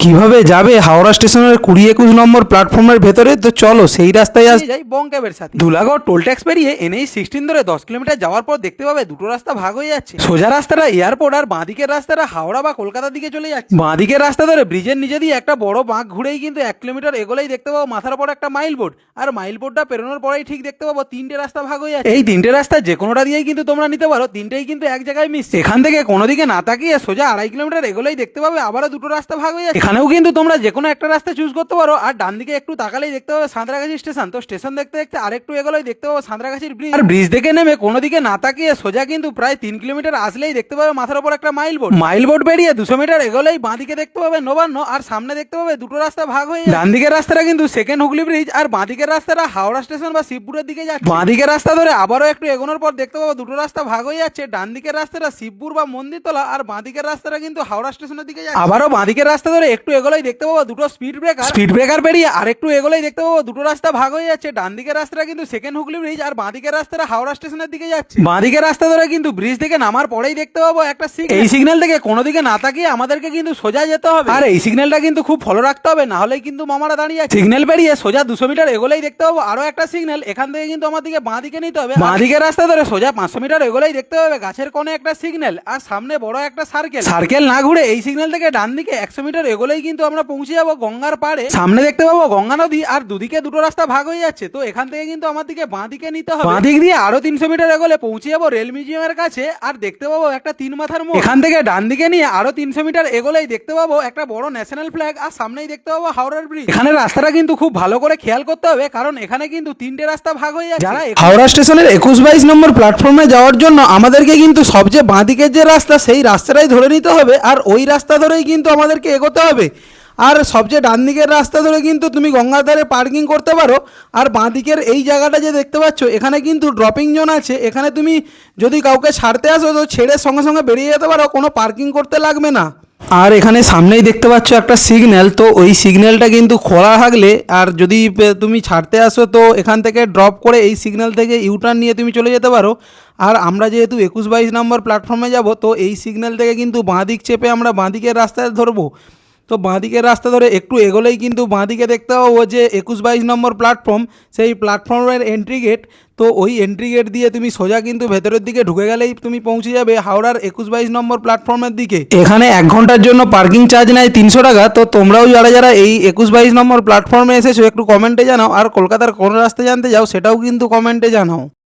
কিভাবে যাবে হাওড়া স্টেশনের 20-21 নম্বর প্ল্যাটফর্মের ভেতরে? তো চলো সেই রাস্তায় যাই বং ক্যাবের সাথে। ধুলাগড় টোল ট্যাক্স পেরিয়ে NH-16 ধরে 10 কিলোমিটার যাওয়ার পর দেখতে পাবে দুটো রাস্তা ভাগ হয়ে যাচ্ছে। সোজা রাস্তাটা এয়ারপোর্ট আর বাঁদিকের রাস্তাটা হাওড়া বা কলকাতার দিকে চলে যাচ্ছে। বাঁদিকের রাস্তা ধরে ব্রিজের নিচে দিয়ে একটা বড় বাঁক ঘুরেই কিন্তু 1 কিলোমিটার এগোলেই দেখতে পাবো মাথার পর একটা মাইল বোর্ড, আর মাইল বোর্ডটা পেরোনোর পরেই ঠিক দেখতে পাবো তিনটে রাস্তা ভাগ হয়ে যাচ্ছে। এই তিনটে রাস্তা যে কোনোটা দিয়েই কিন্তু তোমরা নিতে পারো, তিনটেই কিন্তু এক জায়গায় মিস। এখান থেকে কোনো দিকে না তাকিয়ে সোজা 2.5 কিলোমিটার এগোলেই দেখতে পাবে আবারও দুটো রাস্তা ভাগ হয়ে যাচ্ছে। এখানেও কিন্তু তোমরা যে কোনো একটা রাস্তা চুজ করতে পারো। আর ডান দিকে একটু তাকালেই দেখতে পাবে সাঁতরাগাছি স্টেশন। তো স্টেশন দেখতে দেখতে আরেকটু এগোলেই দেখতে পাবো সাঁতরাগাছির ব্রিজ। আর ব্রিজ থেকে নেমে কোনো দিকে না তাকিয়ে সোজা কিন্তু প্রায় 3 কিলোমিটার আসলেই দেখতে পাবে মাথার উপর একটা মাইল বোর্ড। মাইল বোর্ড বেরিয়ে 200 মিটার এগোলেই বাঁদিকে দেখতে পাবে নবান্ন, আর সামনে দেখতে পাবে দুটো রাস্তা ভাগ হয়ে যাচ্ছে। ডান দিকের রাস্তাটা কিন্তু সেকেন্ড হুগলি ব্রিজ, আর বাঁদিকের রাস্তাটা হাওড়া স্টেশন বা শিবপুরের দিকে যাচ্ছে। বাঁদিকের রাস্তা ধরে আবারও একটু এগোনোর পর দেখতে পাবো দুটো রাস্তা ভাগ হয়ে যাচ্ছে। ডান দিকের রাস্তাটা শিবপুর বা মন্দিরতলা, আর বাঁদিকের রাস্তাটা কিন্তু হাওড়া স্টেশনের দিকে যাচ্ছে। আবারও বাঁদিকের রাস্তা ধরে একটু এগোলেই দেখতে পাবো দুটো স্পিড ব্রেকার বেরিয়ে আর একটু এগোলেই দেখতে পাবো দুটো রাস্তা ভাগ হয়ে যাচ্ছে। ডান দিকের রাস্তাটা কিন্তু সেকেন্ড হুগলি ব্রিজ, আর বাঁদিকের রাস্তাটা হাওড়া স্টেশনের দিকে যাচ্ছে। বাঁদিকের রাস্তা ধরে কিন্তু ব্রিজ থেকে নামার পরেই দেখতে পাবো একটা সিগন্যাল। এই সিগন্যাল থেকে কোনো দিকে না তাকিয়ে আমাদেরকে কিন্তু সোজা যেতে হবে, আর এই সিগন্যালটা কিন্তু খুব ফলো রাখতে হবে, না হলেই কিন্তু মামারা দাঁড়িয়ে আছে। সিগন্যাল পেরিয়ে সোজা 200 মিটার এগোলেই দেখতে পাবো আরো একটা সিগন্যাল। এখান থেকে কিন্তু আমাদেরকে বাঁ দিকে নিতে হবে। বাঁদিকের রাস্তা ধরে সোজা 500 মিটার এগোলেই দেখতে পাবে গাছের কোণে একটা সিগন্যাল, আর সামনে বড় একটা সার্কেল না ঘুরে এই সিগন্যাল থেকে ডান দিকে 100 মিটার এগোলেই কিন্তু আমরা পৌঁছে যাবো গঙ্গার পাড়ে। সামনে দেখতে পাবো গঙ্গা নদী, আর দুদিকে দুটো রাস্তা ভাগ হয়ে যাচ্ছে। তো এখান থেকে কিন্তু আমার দিকে বাঁ দিকে নিতে হবে। বাঁ দিক দিয়ে আরো 300 মিটার এগোলে পৌঁছে যাবো রেল মিউজিয়ামের কাছে, আর দেখতে পাবো একটা 3 মাথার মোড়। এখান থেকে ডান দিকে নিয়ে আরো 300 মিটার এগোলেই দেখতে পাবো একটা বড় ন্যাশনাল ফ্ল্যাগ, আর সামনেই দেখতে পাবো হাওড়ার ব্রিজ। এখানে রাস্তাটা কিন্তু খুব ভালো করে খেয়াল করতে হবে, কারণ এখানে কিন্তু তিনটে রাস্তা ভাগ হয়ে যাচ্ছে। যারা হাওড়া স্টেশনের 21-22 নম্বর প্ল্যাটফর্মে যাওয়ার জন্য আমাদেরকে কিন্তু সবচেয়ে বাঁ দিকের যে রাস্তা সেই রাস্তাটাই ধরে নিতে হবে, আর ওই রাস্তা ধরেই কিন্তু আমাদেরকে এগোতে হবে। আর সবচেয়ে ডান দিকের রাস্তা ধরে কিন্তু তুমি গঙ্গার ধারে পার্কিং করতে পারো। আর বাঁ দিকের এই জায়গাটা যে দেখতে পাচ্ছ এখানে কিন্তু ড্রপিং জোন আছে। এখানে তুমি যদি কাউকে ছাড়তে আসো তো ছেড়ে সঙ্গে সঙ্গে বেরিয়ে যেতে পারো, কোনো পার্কিং করতে লাগবে না। আর এখানে সামনেই দেখতে পাচ্ছ একটা সিগন্যাল, তো ওই সিগন্যালটা কিন্তু খোলা থাকলে আর যদি তুমি ছাড়তে আসো তো এখান থেকে ড্রপ করে এই সিগন্যাল থেকে ইউটার্ন নিয়ে তুমি চলে যেতে পারো। আর আমরা যেহেতু 21-22 নম্বর প্ল্যাটফর্মে যাব, তো এই সিগন্যাল থেকে কিন্তু বাঁ দিক চেপে আমরা বাঁ দিকের রাস্তায় ধরবো। তো বাঁদিকের রাস্তা ধরে একটু এগোলেই কিন্তু বাঁদিকে দেখতে পাবো যে 21-22 নম্বর প্ল্যাটফর্ম, সেই প্ল্যাটফর্মের এন্ট্রি গেট। তো ওই এন্ট্রি গেট দিয়ে তুমি সোজা কিন্তু ভেতরের দিকে ঢুকে গেলেই তুমি পৌঁছে যাবে হাওড়ার 21-22 নম্বর প্ল্যাটফর্মের দিকে। এখানে 1 ঘন্টার জন্য পার্কিং চার্জ নেয় 300 টাকা। তো তোমরাও যারা যারা এই 21-22 নম্বর প্ল্যাটফর্মে এসেছো একটু কমেন্টে জানাও, আর কলকাতার কোন রাস্তা জানতে যাও সেটাও কিন্তু কমেন্টে জানাও।